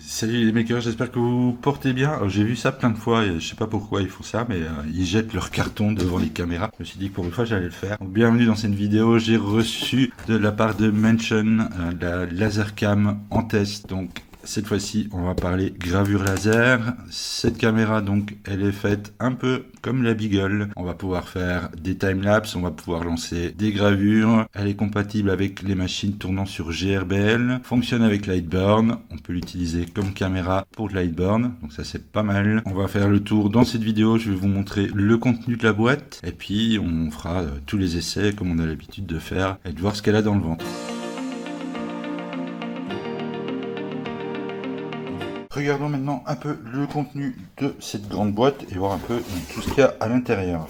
Salut les makers, j'espère que vous portez bien. J'ai vu ça plein de fois et je sais pas pourquoi ils font ça, mais ils jettent leur carton devant les caméras. Je me suis dit que pour une fois j'allais le faire. Donc, bienvenue dans cette vidéo. J'ai reçu de la part de Mention la Lasercam en test. Donc cette fois-ci, on va parler gravure laser. Cette caméra, donc, elle est faite un peu comme la Beagle. On va pouvoir faire des timelapses, on va pouvoir lancer des gravures. Elle est compatible avec les machines tournant sur GRBL. Fonctionne avec Lightburn. On peut l'utiliser comme caméra pour Lightburn. Donc ça, c'est pas mal. On va faire le tour dans cette vidéo. Je vais vous montrer le contenu de la boîte. Et puis, on fera tous les essais comme on a l'habitude de faire et de voir ce qu'elle a dans le ventre. Regardons maintenant un peu le contenu de cette grande boîte et voir un peu tout ce qu'il y a à l'intérieur.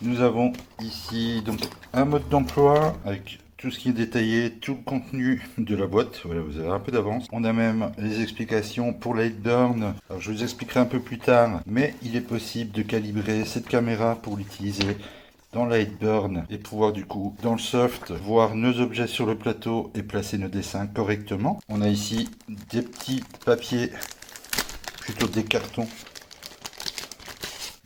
Nous avons ici donc un mode d'emploi avec tout ce qui est détaillé, tout le contenu de la boîte. Voilà, vous avez un peu d'avance. On a même les explications pour Lightburn. Alors, je vous expliquerai un peu plus tard, mais il est possible de calibrer cette caméra pour l'utiliser dans Lightburn et pouvoir du coup dans le soft voir nos objets sur le plateau et placer nos dessins correctement. On a ici des petits papiers, plutôt des cartons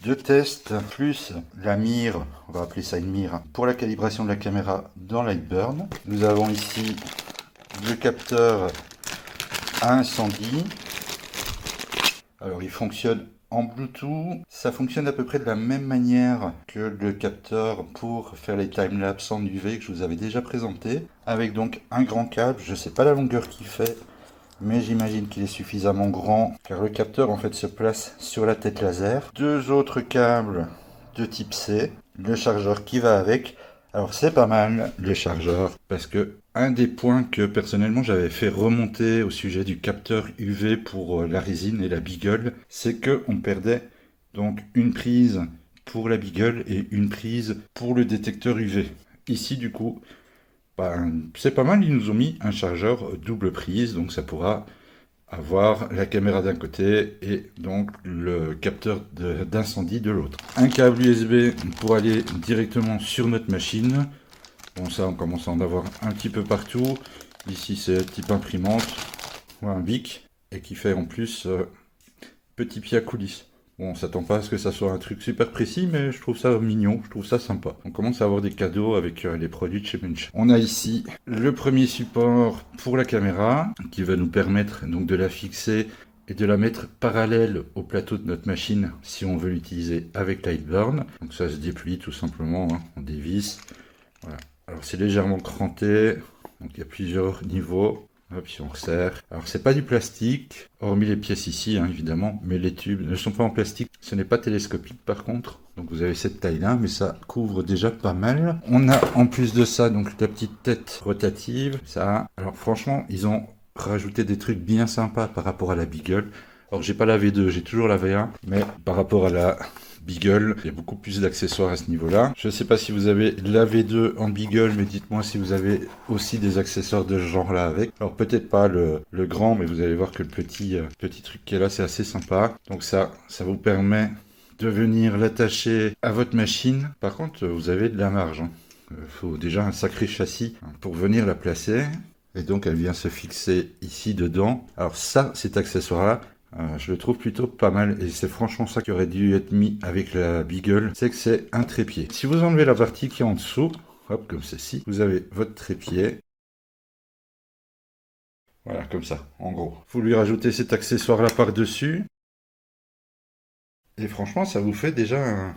de test, plus la mire, on va appeler ça une mire, pour la calibration de la caméra dans Lightburn. Nous avons ici le capteur à incendie. Alors il fonctionne en Bluetooth, ça fonctionne à peu près de la même manière que le capteur pour faire les timelapses en UV que je vous avais déjà présenté, avec donc un grand câble. Je ne sais pas la longueur qu'il fait, mais j'imagine qu'il est suffisamment grand car le capteur en fait se place sur la tête laser. Deux autres câbles de type C, le chargeur qui va avec. Alors c'est pas mal le chargeur parce que un des points que personnellement j'avais fait remonter au sujet du capteur UV pour la résine et la Beagle, c'est que on perdait donc une prise pour la Beagle et une prise pour le détecteur UV. Ici du coup, c'est pas mal, ils nous ont mis un chargeur double prise, donc ça pourra avoir la caméra d'un côté et donc le capteur d'incendie de l'autre. Un câble USB pour aller directement sur notre machine. Bon, ça on commence à en avoir un petit peu partout. Ici c'est type imprimante ou un bic et qui fait en plus petit pied à coulisses. Bon, on s'attend pas à ce que ça soit un truc super précis, mais je trouve ça mignon, je trouve ça sympa. On commence à avoir des cadeaux avec les produits de chez Munch. On a ici le premier support pour la caméra, qui va nous permettre donc de la fixer et de la mettre parallèle au plateau de notre machine si on veut l'utiliser avec Lightburn. Donc ça se déplie tout simplement, hein, on dévisse. Voilà. Alors c'est légèrement cranté, donc il y a plusieurs niveaux. Hop, si on resserre. Alors c'est pas du plastique, hormis les pièces ici, hein, évidemment, mais les tubes ne sont pas en plastique. Ce n'est pas télescopique par contre. Donc vous avez cette taille-là, mais ça couvre déjà pas mal. On a en plus de ça, donc la petite tête rotative. Ça, alors franchement, ils ont rajouté des trucs bien sympas par rapport à la Beagle. Alors j'ai pas la V2, j'ai toujours la V1, mais par rapport à la Beagle, il y a beaucoup plus d'accessoires à ce niveau-là. Je ne sais pas si vous avez la V2 en Beagle, mais dites-moi si vous avez aussi des accessoires de ce genre-là avec. Alors peut-être pas le grand, mais vous allez voir que le petit truc qui est là, c'est assez sympa. Donc ça vous permet de venir l'attacher à votre machine. Par contre, vous avez de la marge, hein. Faut déjà un sacré châssis pour venir la placer. Et donc elle vient se fixer ici dedans. Alors ça, cet accessoire-là, je le trouve plutôt pas mal et c'est franchement ça qui aurait dû être mis avec la Beagle, c'est que c'est un trépied. Si vous enlevez la partie qui est en dessous, hop, comme ceci, vous avez votre trépied. Voilà, comme ça, en gros. Vous lui rajoutez cet accessoire-là par-dessus. Et franchement, ça vous fait déjà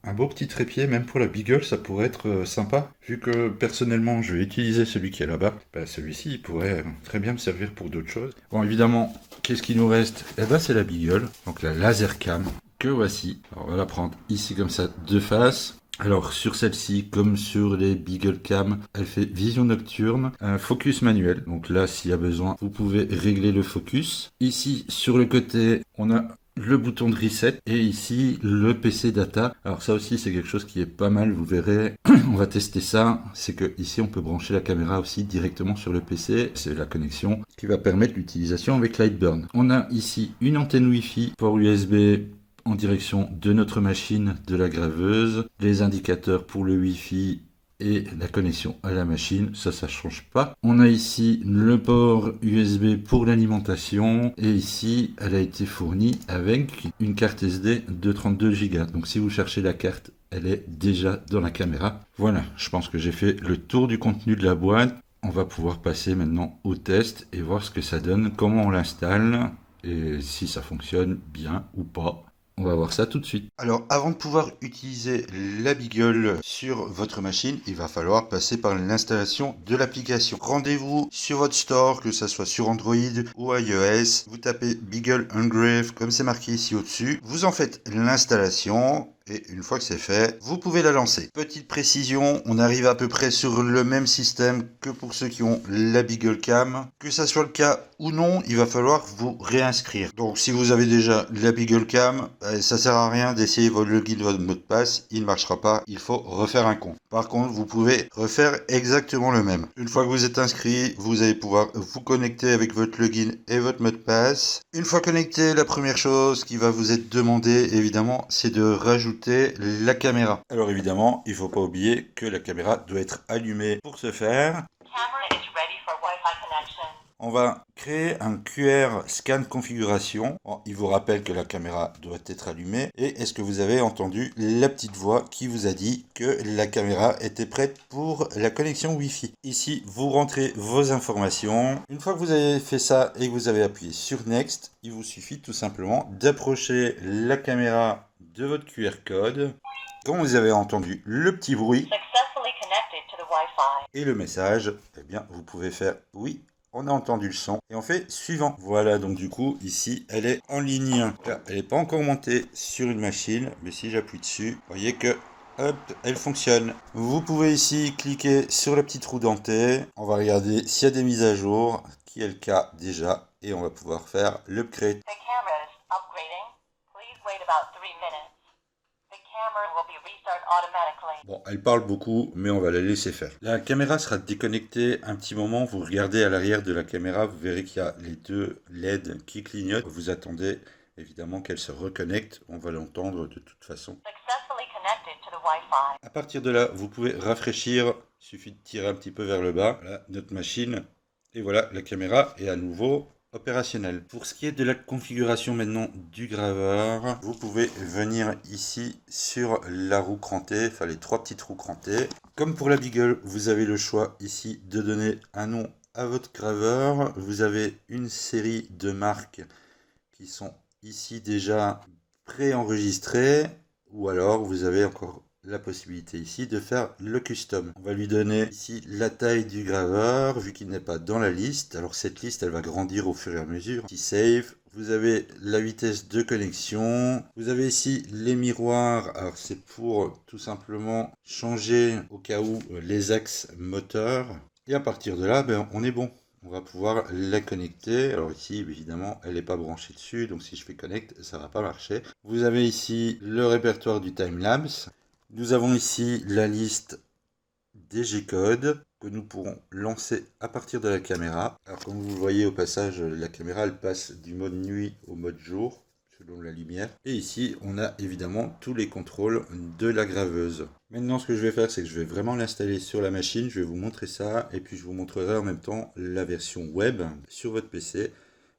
un beau petit trépied, même pour la Beagle, ça pourrait être sympa. Vu que personnellement, je vais utiliser celui qui est là-bas, celui-ci, il pourrait très bien me servir pour d'autres choses. Bon, évidemment, qu'est-ce qu'il nous reste? Eh ben, c'est la Beagle, donc la Lasercam, que voici. Alors, on va la prendre ici comme ça, de face. Alors sur celle-ci, comme sur les Beagle Cam, elle fait vision nocturne, un focus manuel. Donc là, s'il y a besoin, vous pouvez régler le focus. Ici, sur le côté, on a le bouton de reset et ici le PC data. Alors ça aussi c'est quelque chose qui est pas mal, vous verrez. On va tester ça. C'est que ici on peut brancher la caméra aussi directement sur le PC. C'est la connexion qui va permettre l'utilisation avec Lightburn. On a ici une antenne Wi-Fi, port USB en direction de notre machine de la graveuse, les indicateurs pour le Wi-Fi et la connexion à la machine, ça change pas. On a ici le port USB pour l'alimentation et ici elle a été fournie avec une carte SD de 32 Go. Donc si vous cherchez la carte, elle est déjà dans la caméra. Voilà, je pense que j'ai fait le tour du contenu de la boîte. On va pouvoir passer maintenant au test et voir ce que ça donne, comment on l'installe et si ça fonctionne bien ou pas. On va voir ça tout de suite. Alors, avant de pouvoir utiliser la Beagle sur votre machine, il va falloir passer par l'installation de l'application. Rendez-vous sur votre store, que ce soit sur Android ou iOS. Vous tapez Beagle Engrave, comme c'est marqué ici au-dessus. Vous en faites l'installation. Et une fois que c'est fait, vous pouvez la lancer. Petite précision, on arrive à peu près sur le même système que pour ceux qui ont la Beagle Cam. Que ça soit le cas ou non, il va falloir vous réinscrire. Donc si vous avez déjà la Beagle Cam, ça sert à rien d'essayer votre login, votre mot de passe. Il ne marchera pas, il faut refaire un compte. Par contre, vous pouvez refaire exactement le même. Une fois que vous êtes inscrit, vous allez pouvoir vous connecter avec votre login et votre mot de passe. Une fois connecté, la première chose qui va vous être demandée, évidemment, c'est de rajouter la caméra. Alors évidemment, il ne faut pas oublier que la caméra doit être allumée pour ce faire. On va créer un QR scan configuration. Bon, il vous rappelle que la caméra doit être allumée. Et est-ce que vous avez entendu la petite voix qui vous a dit que la caméra était prête pour la connexion Wi-Fi? Ici, vous rentrez vos informations. Une fois que vous avez fait ça et que vous avez appuyé sur Next, il vous suffit tout simplement d'approcher la caméra de votre QR code. Quand vous avez entendu le petit bruit et le message, eh bien, vous pouvez faire oui. On a entendu le son et on fait suivant. Voilà, donc du coup, ici, elle est en ligne. Là, elle n'est pas encore montée sur une machine, mais si j'appuie dessus, vous voyez que, hop, elle fonctionne. Vous pouvez ici cliquer sur la petite roue dentée. On va regarder s'il y a des mises à jour, qui est le cas déjà, et on va pouvoir faire l'upgrade. Bon, elle parle beaucoup, mais on va la laisser faire. La caméra sera déconnectée un petit moment. Vous regardez à l'arrière de la caméra, vous verrez qu'il y a les deux LED qui clignotent. Vous attendez évidemment qu'elle se reconnecte. On va l'entendre de toute façon. À partir de là, vous pouvez rafraîchir. Il suffit de tirer un petit peu vers le bas. Voilà, notre machine. Et voilà, la caméra est à nouveau opérationnel. Pour ce qui est de la configuration maintenant du graveur, vous pouvez venir ici sur la roue crantée, enfin les trois petites roues crantées. Comme pour la Beagle, vous avez le choix ici de donner un nom à votre graveur. Vous avez une série de marques qui sont ici déjà préenregistrées, ou alors vous avez encore la possibilité ici de faire le custom. On va lui donner ici la taille du graveur vu qu'il n'est pas dans la liste. Alors cette liste elle va grandir au fur et à mesure. Ici save, vous avez la vitesse de connexion. Vous avez ici les miroirs. Alors c'est pour tout simplement changer au cas où les axes moteurs. Et à partir de là, on est bon. On va pouvoir la connecter. Alors ici, évidemment, elle n'est pas branchée dessus. Donc si je fais connect, ça ne va pas marcher. Vous avez ici le répertoire du timelapse. Nous avons ici la liste des G-codes que nous pourrons lancer à partir de la caméra. Alors comme vous le voyez au passage, la caméra elle passe du mode nuit au mode jour selon la lumière. Et ici on a évidemment tous les contrôles de la graveuse. Maintenant ce que je vais faire c'est que je vais vraiment l'installer sur la machine. Je vais vous montrer ça et puis je vous montrerai en même temps la version web sur votre PC.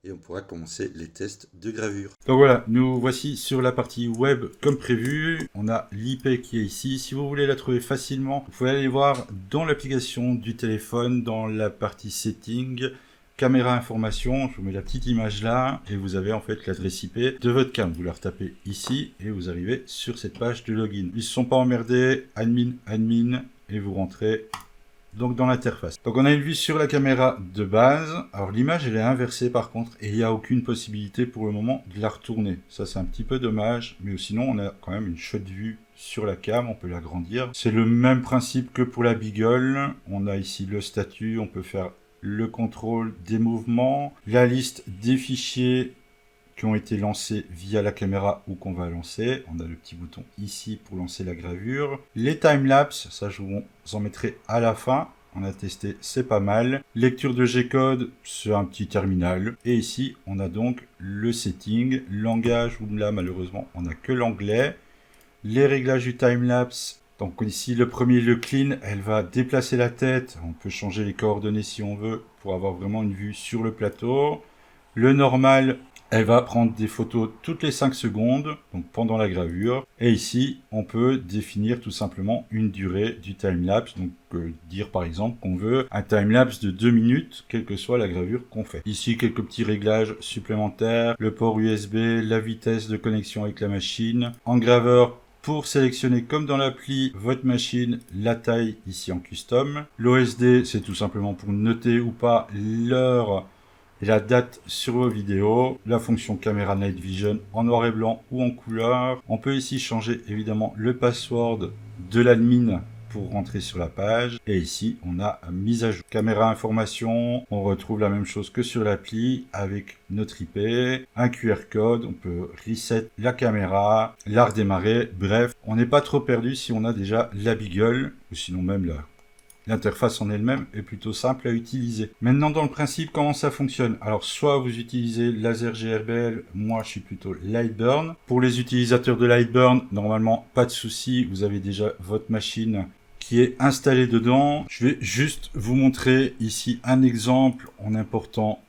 Et on pourra commencer les tests de gravure. Donc voilà, nous voici sur la partie web comme prévu. On a l'IP qui est ici. Si vous voulez la trouver facilement, vous pouvez aller voir dans l'application du téléphone, dans la partie setting, caméra information. Je vous mets la petite image là et vous avez en fait l'adresse IP de votre cam. Vous la retapez ici et vous arrivez sur cette page de login. Ils ne se sont pas emmerdés, admin et vous rentrez donc dans l'interface. Donc on a une vue sur la caméra de base. Alors l'image elle est inversée par contre et il n'y a aucune possibilité pour le moment de la retourner. Ça c'est un petit peu dommage, mais sinon on a quand même une chouette vue sur la cam, on peut l'agrandir. C'est le même principe que pour la Beagle. On a ici le statut, on peut faire le contrôle des mouvements, la liste des fichiers qui ont été lancés via la caméra ou qu'on va lancer. On a le petit bouton ici pour lancer la gravure. Les timelapse, ça je vous en mettrai à la fin. On a testé, c'est pas mal. Lecture de G-code, c'est un petit terminal. Et ici, on a donc le setting. Langage, où là malheureusement, on n'a que l'anglais. Les réglages du timelapse, Donc ici, le premier, le clean, elle va déplacer la tête. On peut changer les coordonnées si on veut pour avoir vraiment une vue sur le plateau. Le normal, elle va prendre des photos toutes les 5 secondes, donc pendant la gravure. Et ici, on peut définir tout simplement une durée du timelapse. Donc dire par exemple qu'on veut un timelapse de 2 minutes, quelle que soit la gravure qu'on fait. Ici, quelques petits réglages supplémentaires. Le port USB, la vitesse de connexion avec la machine. Engraveur pour sélectionner comme dans l'appli votre machine, la taille ici en custom. L'OSD, c'est tout simplement pour noter ou pas l'heure et la date sur vos vidéos. La fonction caméra night vision en noir et blanc ou en couleur. On peut ici changer évidemment le password de l'admin pour rentrer sur la page. Et ici, on a mise à jour. Caméra information, on retrouve la même chose que sur l'appli avec notre IP, un QR code, on peut reset la caméra, la redémarrer. Bref, on n'est pas trop perdu si on a déjà la Beagle, ou sinon même l'interface en elle-même est plutôt simple à utiliser. Maintenant, dans le principe, comment ça fonctionne? Alors, soit vous utilisez Laser GRBL, moi je suis plutôt Lightburn. Pour les utilisateurs de Lightburn, normalement, pas de souci, vous avez déjà votre machine qui est installée dedans. Je vais juste vous montrer ici un exemple en important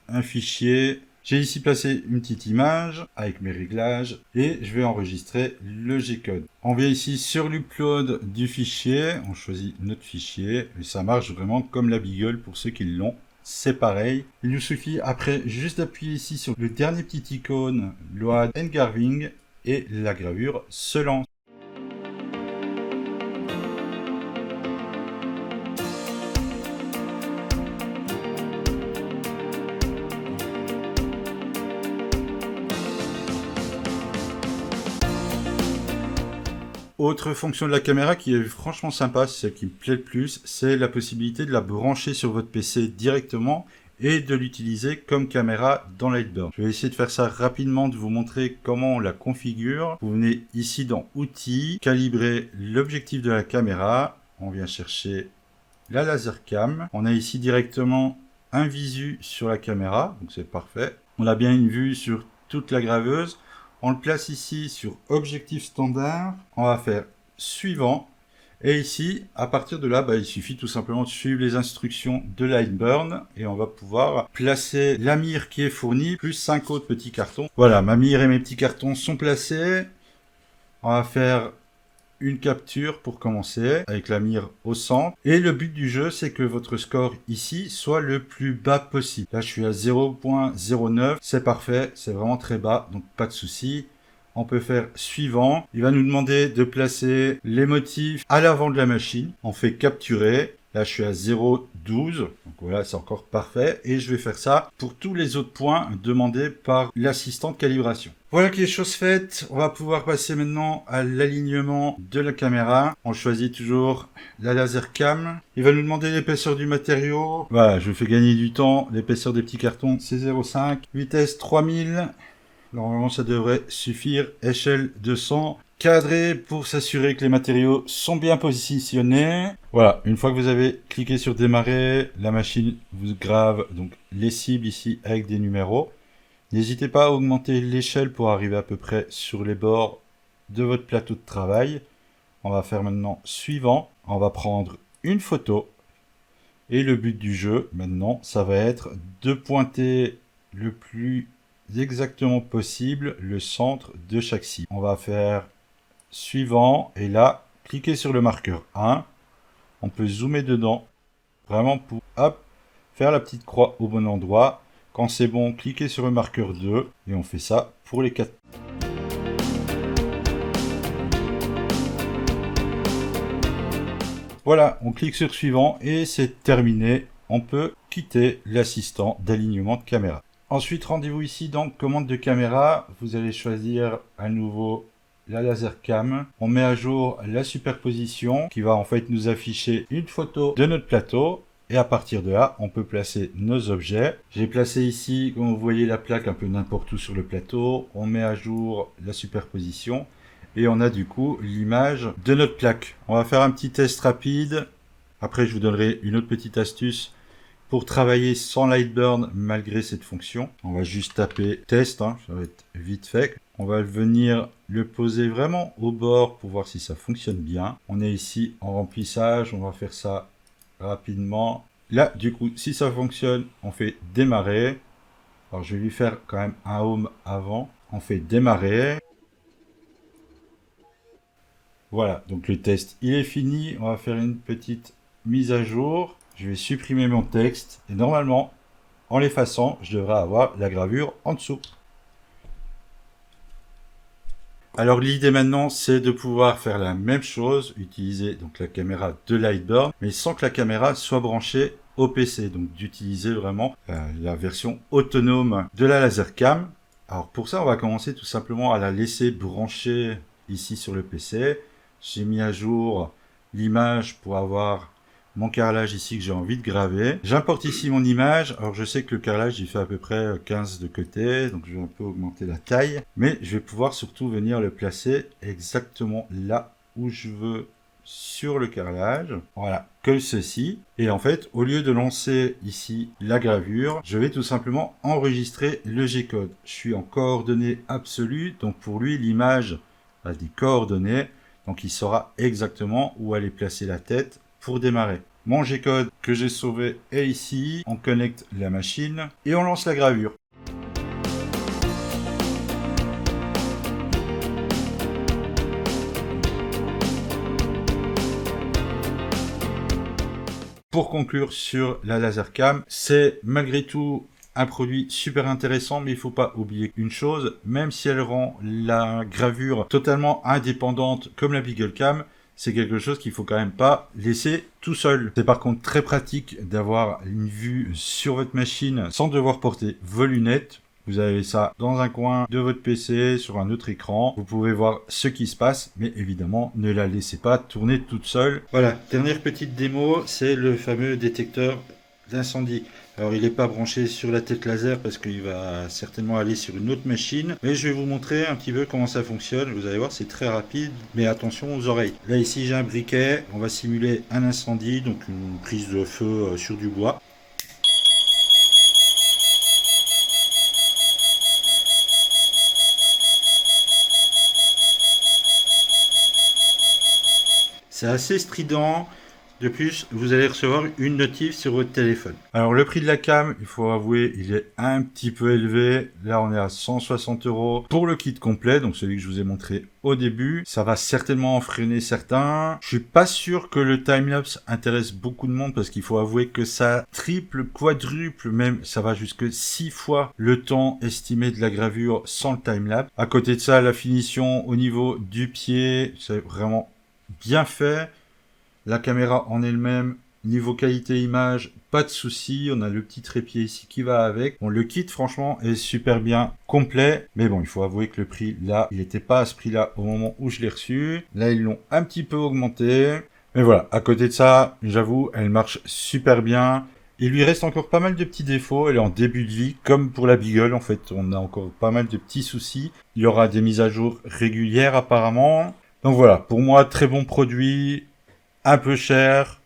un fichier. J'ai ici placé une petite image avec mes réglages et je vais enregistrer le G-code. On vient ici sur l'upload du fichier, on choisit notre fichier et ça marche vraiment comme la Beagle pour ceux qui l'ont. C'est pareil. Il nous suffit après juste d'appuyer ici sur le dernier petit icône Load Engraving et la gravure se lance. Autre fonction de la caméra qui est franchement sympa, c'est celle qui me plaît le plus, c'est la possibilité de la brancher sur votre PC directement et de l'utiliser comme caméra dans Lightburn. Je vais essayer de faire ça rapidement, de vous montrer comment on la configure. Vous venez ici dans Outils, calibrer l'objectif de la caméra. On vient chercher la laser cam. On a ici directement un visu sur la caméra, donc c'est parfait. On a bien une vue sur toute la graveuse. On le place ici sur objectif standard. On va faire suivant. Et ici, à partir de là, il suffit tout simplement de suivre les instructions de Lightburn. Et on va pouvoir placer la mire qui est fournie, plus 5 autres petits cartons. Voilà, ma mire et mes petits cartons sont placés. On va faire une capture pour commencer, avec la mire au centre. Et le but du jeu, c'est que votre score ici soit le plus bas possible. Là, je suis à 0.09. C'est parfait, c'est vraiment très bas, donc pas de souci. On peut faire suivant. Il va nous demander de placer les motifs à l'avant de la machine. On fait capturer. Là, je suis à 0.12. Donc voilà, c'est encore parfait. Et je vais faire ça pour tous les autres points demandés par l'assistant de calibration. Voilà qui est chose faite. On va pouvoir passer maintenant à l'alignement de la caméra. On choisit toujours la laser cam. Il va nous demander l'épaisseur du matériau. Voilà, je fais gagner du temps. L'épaisseur des petits cartons, c'est 0.5. Vitesse 3000. Normalement, ça devrait suffire. Échelle 200. Cadré pour s'assurer que les matériaux sont bien positionnés. Voilà, une fois que vous avez cliqué sur démarrer, la machine vous grave donc les cibles ici avec des numéros. N'hésitez pas à augmenter l'échelle pour arriver à peu près sur les bords de votre plateau de travail. On va faire maintenant suivant. On va prendre une photo. Et le but du jeu, maintenant, ça va être de pointer le plus exactement possible le centre de chaque cible. On va faire suivant. Et là, cliquez sur le marqueur 1. On peut zoomer dedans. Vraiment pour faire la petite croix au bon endroit. Quand c'est bon, cliquez sur le marqueur 2 et on fait ça pour les 4. Voilà, on clique sur suivant et c'est terminé. On peut quitter l'assistant d'alignement de caméra. Ensuite, rendez-vous ici dans commande de caméra. Vous allez choisir à nouveau la laser cam. On met à jour la superposition qui va en fait nous afficher une photo de notre plateau. Et à partir de là, on peut placer nos objets. J'ai placé ici, comme vous voyez, la plaque un peu n'importe où sur le plateau. On met à jour la superposition. Et on a du coup l'image de notre plaque. On va faire un petit test rapide. Après, je vous donnerai une autre petite astuce pour travailler sans Lightburn malgré cette fonction. On va juste taper test, hein, ça va être vite fait. On va venir le poser vraiment au bord pour voir si ça fonctionne bien. On est ici en remplissage, on va faire ça rapidement. Là, du coup, si ça fonctionne, on fait démarrer. Alors, je vais lui faire quand même un home avant. On fait démarrer. Voilà, donc le test, il est fini. On va faire une petite mise à jour. Je vais supprimer mon texte. Et normalement, en l'effaçant, je devrais avoir la gravure en dessous. Alors l'idée maintenant, c'est de pouvoir faire la même chose, utiliser donc la caméra de Lightburn, mais sans que la caméra soit branchée au PC. Donc d'utiliser vraiment la version autonome de la Lasercam. Alors pour ça, on va commencer tout simplement à la laisser brancher ici sur le PC. J'ai mis à jour l'image pour avoir mon carrelage ici que j'ai envie de graver. J'importe ici mon image. Alors je sais que le carrelage il fait à peu près 15 de côté, donc je vais un peu augmenter la taille. Mais je vais pouvoir surtout venir le placer exactement là où je veux sur le carrelage. Voilà, comme ceci. Et en fait, au lieu de lancer ici la gravure, je vais tout simplement enregistrer le G-code. Je suis en coordonnées absolues, donc pour lui l'image a des coordonnées. Donc il saura exactement où aller placer la tête pour démarrer. Mon G-code que j'ai sauvé est ici. On connecte la machine et on lance la gravure. Pour conclure sur la Lasercam, c'est malgré tout un produit super intéressant, mais il ne faut pas oublier une chose, même si elle rend la gravure totalement indépendante comme la BeagleCam, c'est quelque chose qu'il faut quand même pas laisser tout seul. C'est par contre très pratique d'avoir une vue sur votre machine sans devoir porter vos lunettes. Vous avez ça dans un coin de votre PC, sur un autre écran. Vous pouvez voir ce qui se passe, mais évidemment, ne la laissez pas tourner toute seule. Voilà, dernière petite démo, c'est le fameux détecteur d'incendie. Alors il n'est pas branché sur la tête laser parce qu'il va certainement aller sur une autre machine. Mais je vais vous montrer un petit peu comment ça fonctionne. Vous allez voir, c'est très rapide. Mais attention aux oreilles. Là ici j'ai un briquet. On va simuler un incendie, donc une prise de feu sur du bois. C'est assez strident. De plus, vous allez recevoir une notif sur votre téléphone. Alors le prix de la cam, il faut avouer, il est un petit peu élevé. Là, on est à 160 € pour le kit complet, donc celui que je vous ai montré au début. Ça va certainement en freiner certains. Je suis pas sûr que le timelapse intéresse beaucoup de monde parce qu'il faut avouer que ça triple, quadruple, même ça va jusque 6 fois le temps estimé de la gravure sans le timelapse. À côté de ça, la finition au niveau du pied, c'est vraiment bien fait. La caméra en elle-même, niveau qualité image, pas de souci. On a le petit trépied ici qui va avec. Bon, le kit, franchement, est super bien complet. Mais bon, il faut avouer que le prix, là, il n'était pas à ce prix-là au moment où je l'ai reçu. Là, ils l'ont un petit peu augmenté. Mais voilà, à côté de ça, j'avoue, elle marche super bien. Il lui reste encore pas mal de petits défauts. Elle est en début de vie, comme pour la Beagle. En fait, on a encore pas mal de petits soucis. Il y aura des mises à jour régulières, apparemment. Donc voilà, pour moi, très bon produit. Un peu cher,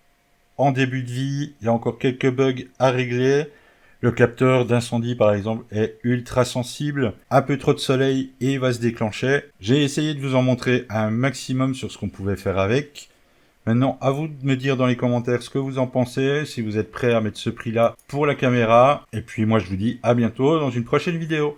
en début de vie, il y a encore quelques bugs à régler. Le capteur d'incendie, par exemple, est ultra sensible. Un peu trop de soleil et il va se déclencher. J'ai essayé de vous en montrer un maximum sur ce qu'on pouvait faire avec. Maintenant, à vous de me dire dans les commentaires ce que vous en pensez, si vous êtes prêt à mettre ce prix-là pour la caméra. Et puis moi, je vous dis à bientôt dans une prochaine vidéo.